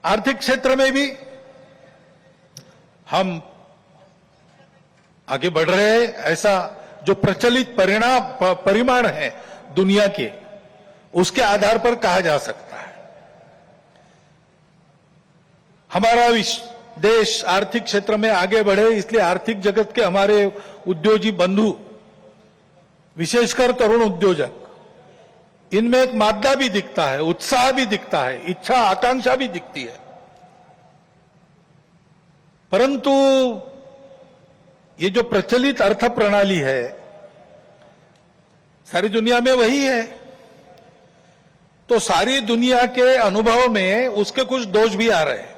आर्थिक क्षेत्र में भी हम आगे बढ़ रहे हैं। ऐसा जो प्रचलित परिमाण है दुनिया के, उसके आधार पर कहा जा सकता है हमारा देश आर्थिक क्षेत्र में आगे बढ़े। इसलिए आर्थिक जगत के हमारे उद्योगी बंधु, विशेषकर तरुण उद्योजक, इनमें एक मादा भी दिखता है, उत्साह भी दिखता है, इच्छा आकांक्षा भी दिखती है। परंतु ये जो प्रचलित अर्थ प्रणाली है सारी दुनिया में वही है, तो सारी दुनिया के अनुभव में उसके कुछ दोष भी आ रहे हैं।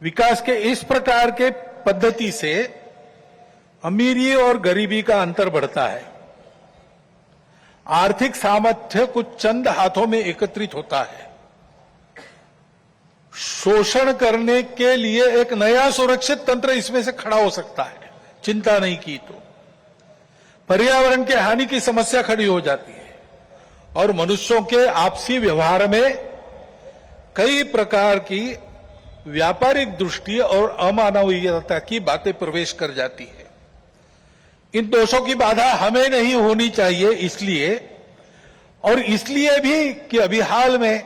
विकास के इस प्रकार के पद्धति से अमीरी और गरीबी का अंतर बढ़ता है। आर्थिक सामर्थ्य कुछ चंद हाथों में एकत्रित होता है। शोषण करने के लिए एक नया सुरक्षित तंत्र इसमें से खड़ा हो सकता है, चिंता नहीं की तो। पर्यावरण के हानि की समस्या खड़ी हो जाती है और मनुष्यों के आपसी व्यवहार में कई प्रकार की व्यापारिक दृष्टि और अमानवीयता की बातें प्रवेश कर जाती है। इन दोषों की बाधा हमें नहीं होनी चाहिए, इसलिए भी कि अभी हाल में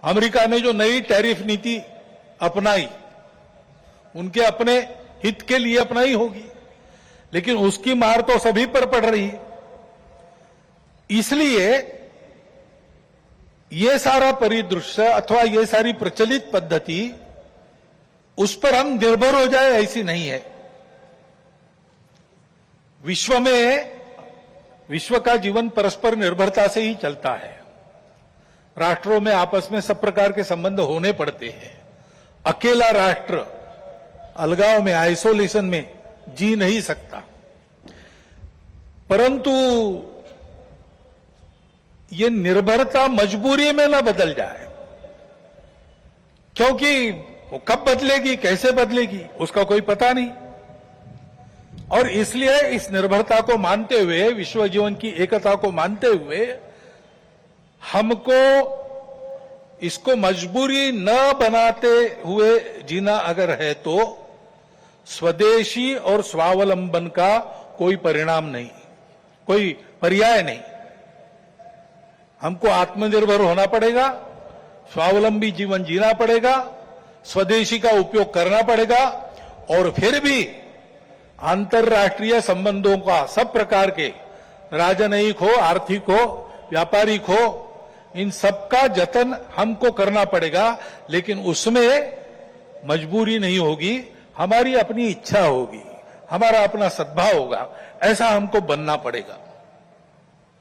अमेरिका ने जो नई टैरिफ नीति अपनाई, उनके अपने हित के लिए अपनाई होगी, लेकिन उसकी मार तो सभी पर पड़ रही है। इसलिए ये सारा परिदृश्य अथवा ये सारी प्रचलित पद्धति, उस पर हम निर्भर हो जाए ऐसी नहीं है। विश्व का जीवन परस्पर निर्भरता से ही चलता है। राष्ट्रों में आपस में सब प्रकार के संबंध होने पड़ते हैं। अकेला राष्ट्र अलगाव में, आइसोलेशन में जी नहीं सकता। परंतु ये निर्भरता मजबूरी में न बदल जाए, क्योंकि वो कब बदलेगी, कैसे बदलेगी, उसका कोई पता नहीं। और इसलिए इस निर्भरता को मानते हुए, विश्व जीवन की एकता को मानते हुए, हमको इसको मजबूरी न बनाते हुए जीना अगर है तो स्वदेशी और स्वावलंबन का कोई परिणाम नहीं, कोई पर्याय नहीं। हमको आत्मनिर्भर होना पड़ेगा, स्वावलंबी जीवन जीना पड़ेगा, स्वदेशी का उपयोग करना पड़ेगा, और फिर भी अंतर्राष्ट्रीय संबंधों का सब प्रकार के, राजनयिक हो, आर्थिक हो, व्यापारिक हो, इन सबका जतन हमको करना पड़ेगा। लेकिन उसमें मजबूरी नहीं होगी, हमारी अपनी इच्छा होगी, हमारा अपना सद्भाव होगा। ऐसा हमको बनना पड़ेगा।